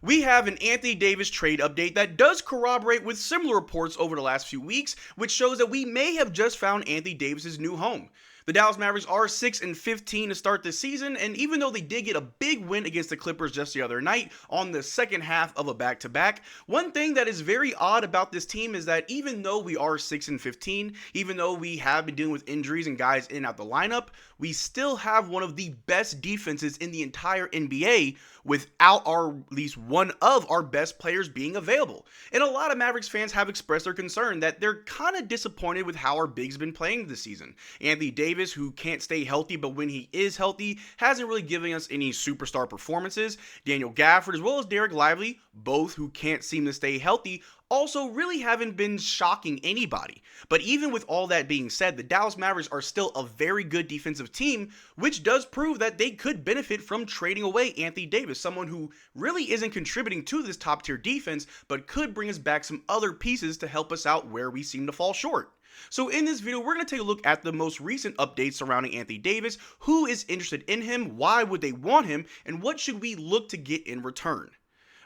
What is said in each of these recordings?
We have an Anthony Davis trade update that does corroborate with similar reports over the last few weeks, which shows that we may have just found Anthony Davis's new home. The Dallas Mavericks are 6-15 to start this season, and even though they did get a big win against the Clippers just the other night on the second half of a back-to-back, one thing that is very odd about this team is that even though we are 6-15, even though we have been dealing with injuries and guys in and out the lineup, we still have one of the best defenses in the entire NBA without at least one of our best players being available. And a lot of Mavericks fans have expressed their concern that they're kind of disappointed with how our bigs been playing this season. Anthony Davis, who can't stay healthy, but when he is healthy, hasn't really given us any superstar performances. Daniel Gafford, as well as Derrick Lively, both who can't seem to stay healthy, also really haven't been shocking anybody. But even with all that being said, the Dallas Mavericks are still a very good defensive team, which does prove that they could benefit from trading away Anthony Davis, someone who really isn't contributing to this top tier defense, but could bring us back some other pieces to help us out where we seem to fall short. So in this video, we're going to take a look at the most recent updates surrounding Anthony Davis, who is interested in him, why would they want him, and what should we look to get in return.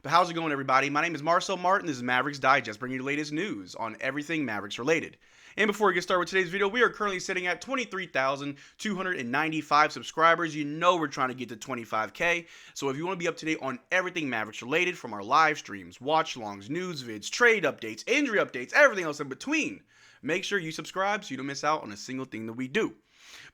But how's it going, everybody? My name is Marcel Martin. This is Mavs Digest, bringing you the latest news on everything Mavericks related. And before we get started with today's video, we are currently sitting at 23,295 subscribers. You know we're trying to get to 25K. So if you want to be up to date on everything Mavericks related, from our live streams, watch-alongs, news vids, trade updates, injury updates, everything else in between, make sure you subscribe so you don't miss out on a single thing that we do.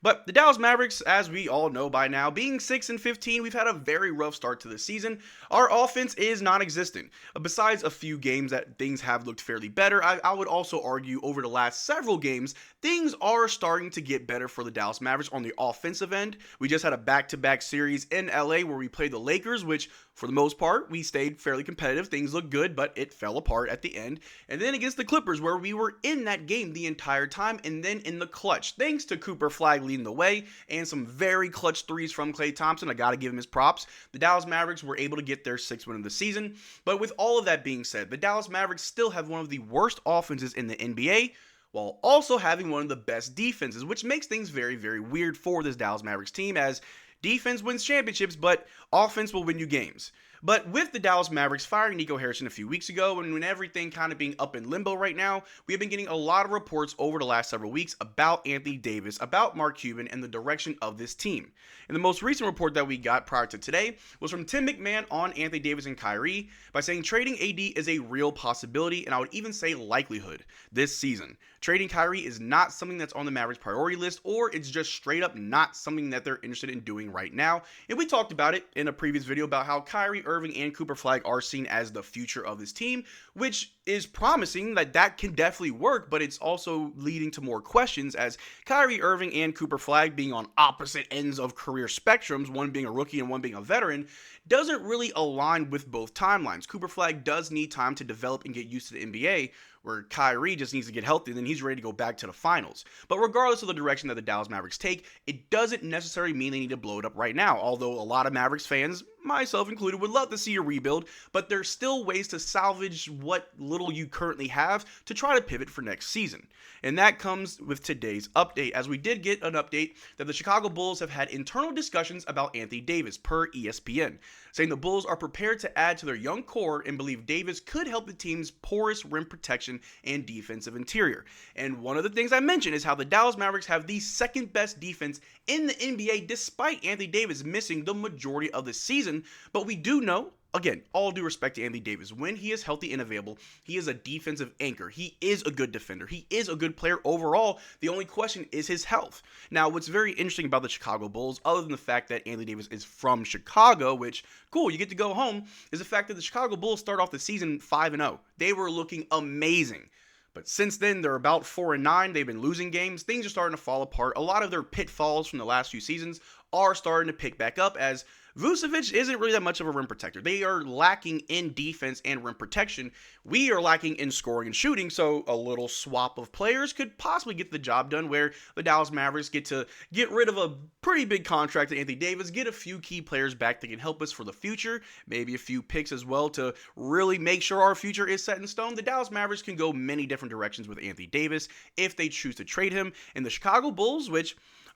But the Dallas Mavericks, as we all know by now, being 6-15, we've had a very rough start to the season. Our offense is non-existent. Besides a few games that things have looked fairly better, I would also argue over the last several games, things are starting to get better for the Dallas Mavericks on the offensive end. We just had a back-to-back series in LA where we played the Lakers, which for the most part, we stayed fairly competitive. Things looked good, but it fell apart at the end. And then against the Clippers, where we were in that game the entire time, and then in the clutch, thanks to Cooper Flag leading the way, and some very clutch threes from Klay Thompson. I gotta give him his props. The Dallas Mavericks were able to get their 6th win of the season. But with all of that being said, the Dallas Mavericks still have one of the worst offenses in the NBA, while also having one of the best defenses, which makes things very, very weird for this Dallas Mavericks team, as defense wins championships, but offense will win you games. But with the Dallas Mavericks firing Nico Harrison a few weeks ago, and when everything kind of being up in limbo right now, we have been getting a lot of reports over the last several weeks about Anthony Davis, about Mark Cuban, and the direction of this team. And the most recent report that we got prior to today was from Tim McMahon on Anthony Davis and Kyrie by saying trading AD is a real possibility, and I would even say likelihood, this season. Trading Kyrie is not something that's on the Mavericks priority list, or it's just straight up not something that they're interested in doing right now. And we talked about it in a previous video about how Kyrie Irving and Cooper Flag are seen as the future of this team, which is promising that can definitely work, but it's also leading to more questions, as Kyrie Irving and Cooper Flag being on opposite ends of career spectrums, one being a rookie and one being a veteran, doesn't really align with both timelines. Cooper Flag does need time to develop and get used to the NBA, where Kyrie just needs to get healthy, and then he's ready to go back to the finals. But regardless of the direction that the Dallas Mavericks take, it doesn't necessarily mean they need to blow it up right now, although a lot of Mavericks fans, myself included, would love to see a rebuild, but there's still ways to salvage what little you currently have to try to pivot for next season. And that comes with today's update, as we did get an update that the Chicago Bulls have had internal discussions about Anthony Davis, per ESPN, saying the Bulls are prepared to add to their young core and believe Davis could help the team's porous rim protection and defensive interior. And one of the things I mentioned is how the Dallas Mavericks have the second best defense in the NBA despite Anthony Davis missing the majority of the season. But we do know, again, all due respect to Anthony Davis, when he is healthy and available, he is a defensive anchor. He is a good defender. He is a good player overall. The only question is his health. Now, what's very interesting about the Chicago Bulls, other than the fact that Anthony Davis is from Chicago, which, cool, you get to go home, is the fact that the Chicago Bulls start off the season 5-0. They were looking amazing. But since then, they're about 4-9. They've been losing games. Things are starting to fall apart. A lot of their pitfalls from the last few seasons are starting to pick back up, as Vucevic isn't really that much of a rim protector. They are lacking in defense and rim protection. We are lacking in scoring and shooting, so a little swap of players could possibly get the job done, where the Dallas Mavericks get to get rid of a pretty big contract to Anthony Davis, get a few key players back that can help us for the future, maybe a few picks as well to really make sure our future is set in stone. The Dallas Mavericks can go many different directions with Anthony Davis if they choose to trade him, and the Chicago Bulls, which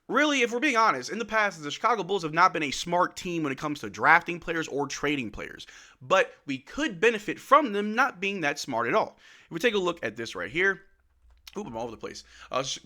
Really, if we're being honest, in the past, the Chicago Bulls have not been a smart team when it comes to drafting players or trading players. But we could benefit from them not being that smart at all. If we take a look at this right here, oop, I'm all over the place.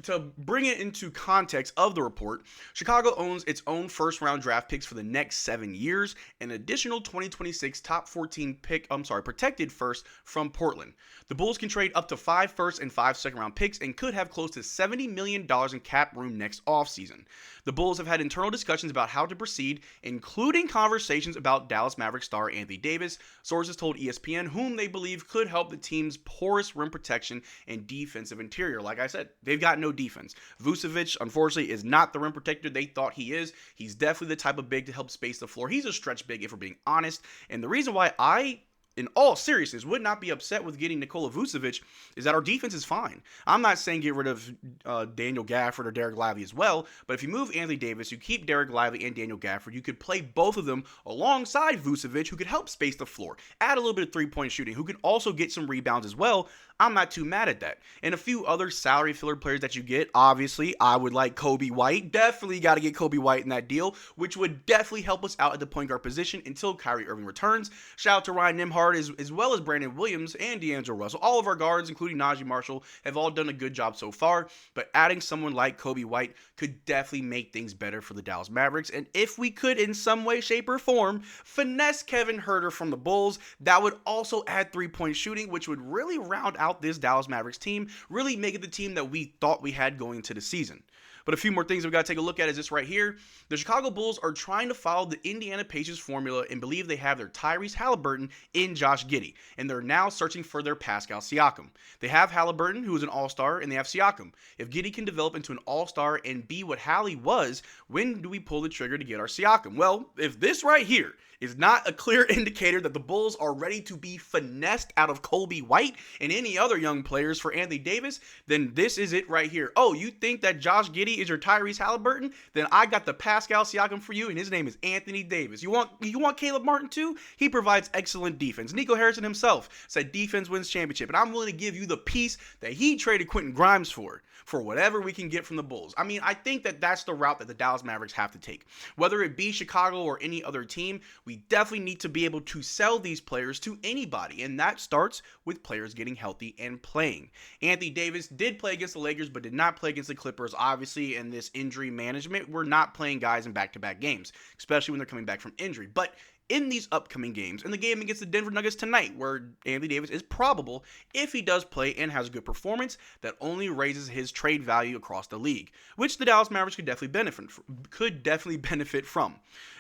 To bring it into context of the report, Chicago owns its own first-round draft picks for the next 7 years, an additional 2026 top 14 protected first from Portland. The Bulls can trade up to 5 first and 5 second-round picks and could have close to $70 million in cap room next offseason. The Bulls have had internal discussions about how to proceed, including conversations about Dallas Mavericks star Anthony Davis, sources told ESPN, whom they believe could help the team's porous rim protection and defensive interior. Like I said, they've got no defense. Vucevic, unfortunately, is not the rim protector they thought he is. He's definitely the type of big to help space the floor. He's a stretch big, if we're being honest. And the reason why I, in all seriousness, would not be upset with getting Nikola Vucevic is that our defense is fine. I'm not saying get rid of Daniel Gafford or Derrick Lively as well, but if you move Anthony Davis, you keep Derrick Lively and Daniel Gafford, you could play both of them alongside Vucevic, who could help space the floor, add a little bit of three-point shooting, who can also get some rebounds as well. I'm not too mad at that. And a few other salary filler players that you get, obviously, I would like Coby White. Definitely got to get Coby White in that deal, which would definitely help us out at the point guard position until Kyrie Irving returns. Shout out to Ryan Nembhard as well as Brandon Williams and D'Angelo Russell. All of our guards, including Najee Marshall, have all done a good job so far, but adding someone like Coby White could definitely make things better for the Dallas Mavericks. And if we could, in some way, shape, or form, finesse Kevin Huerter from the Bulls, that would also add three-point shooting, which would really round out this Dallas Mavericks team, really make it the team that we thought we had going into the season. But a few more things we got to take a look at is this right here. The Chicago Bulls are trying to follow the Indiana Pacers formula and believe they have their Tyrese Halliburton in Josh Giddey, and they're now searching for their Pascal Siakam. They have Halliburton, who is an all-star, and they have Siakam. If Giddey can develop into an all-star and be what Hallie was, when do we pull the trigger to get our Siakam? Well, if this right here is not a clear indicator that the Bulls are ready to be finessed out of Coby White and any other young players for Anthony Davis, then this is it right here. Oh, you think that Josh Giddey is your Tyrese Halliburton? Then I got the Pascal Siakam for you, and his name is Anthony Davis. You want Caleb Martin too? He provides excellent defense. Nico Harrison himself said defense wins championship, and I'm willing to give you the piece that he traded Quentin Grimes for whatever we can get from the Bulls. I mean, I think that that's the route that the Dallas Mavericks have to take. Whether it be Chicago or any other team, we definitely need to be able to sell these players to anybody, and that starts with players getting healthy and playing. Anthony Davis did play against the Lakers, but did not play against the Clippers. Obviously, in this injury management, we're not playing guys in back-to-back games, especially when they're coming back from injury. But in these upcoming games, and the game against the Denver Nuggets tonight, where Anthony Davis is probable, if he does play and has a good performance, that only raises his trade value across the league, which the Dallas Mavericks could definitely benefit from.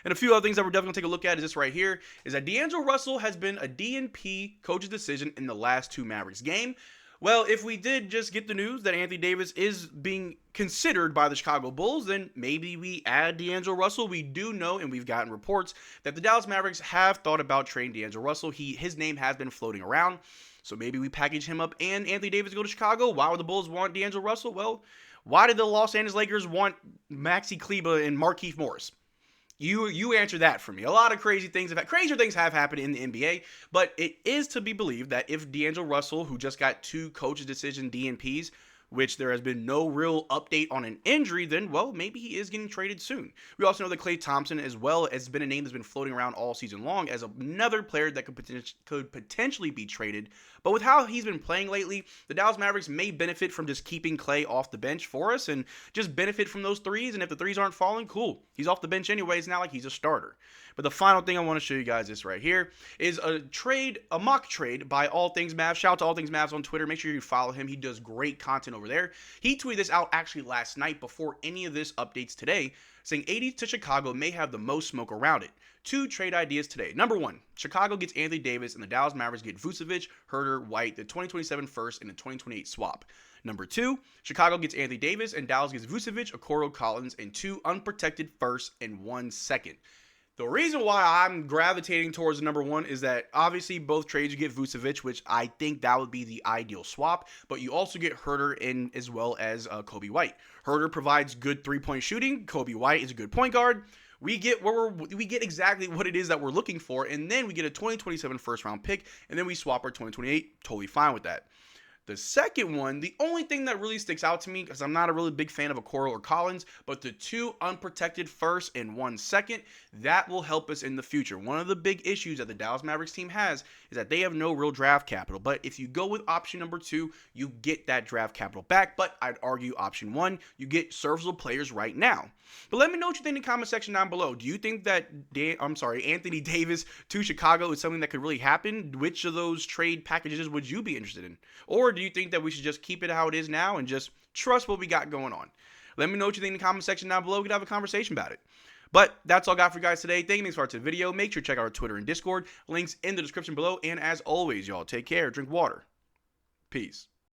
And a few other things that we're definitely going to take a look at is this right here, is that D'Angelo Russell has been a DNP coach's decision in the last two Mavericks game. Well, if we did just get the news that Anthony Davis is being considered by the Chicago Bulls, then maybe we add D'Angelo Russell. We do know, and we've gotten reports, that the Dallas Mavericks have thought about trading D'Angelo Russell. His name has been floating around, so maybe we package him up and Anthony Davis go to Chicago. Why would the Bulls want D'Angelo Russell? Well, why did the Los Angeles Lakers want Maxi Kleber and Markieff Morris? You answer that for me. A lot of crazier things have happened in the NBA, but it is to be believed that if D'Angelo Russell, who just got 2 coach's decision DNPs, which there has been no real update on an injury, then, well, maybe he is getting traded soon. We also know that Klay Thompson, as well, has been a name that's been floating around all season long as another player that could potentially be traded. But with how he's been playing lately, the Dallas Mavericks may benefit from just keeping Klay off the bench for us and just benefit from those threes. And if the threes aren't falling, cool. He's off the bench anyway. It's not like he's a starter. But the final thing I want to show you guys this right here is a mock trade by All Things Mavs. Shout out to All Things Mavs on Twitter. Make sure you follow him. He does great content over there. He tweeted this out actually last night before any of this updates today, saying 80 to Chicago may have the most smoke around it. 2 trade ideas today. Number 1, Chicago gets Anthony Davis and the Dallas Mavericks get Vucevic, Huerter, White, the 2027 first and the 2028 swap. Number 2, Chicago gets Anthony Davis and Dallas gets Vucevic, Okoro Collins, and 2 unprotected firsts and 1 second. The reason why I'm gravitating towards number 1 is that obviously both trades you get Vucevic, which I think that would be the ideal swap, but you also get Huerter in as well as Coby White. Huerter provides good three-point shooting. Coby White is a good point guard. We get exactly what it is that we're looking for, and then we get a 2027 first-round pick, and then we swap our 2028. Totally fine with that. The second one, the only thing that really sticks out to me, because I'm not a really big fan of Okoro or Collins, but the 2 unprotected first and 1 second, that will help us in the future. One of the big issues that the Dallas Mavericks team has is that they have no real draft capital. But if you go with option number 2, you get that draft capital back. But I'd argue option 1, you get serviceable players right now. But let me know what you think in the comment section down below. Do you think that Anthony Davis to Chicago is something that could really happen? Which of those trade packages would you be interested in? Or do you think that we should just keep it how it is now and just trust what we got going on? Let me know what you think in the comment section down below. We can have a conversation about it. But that's all I got for you guys today. Thank you for watching the video. Make sure to check out our Twitter and Discord. Links in the description below. And as always, y'all, take care. Drink water. Peace.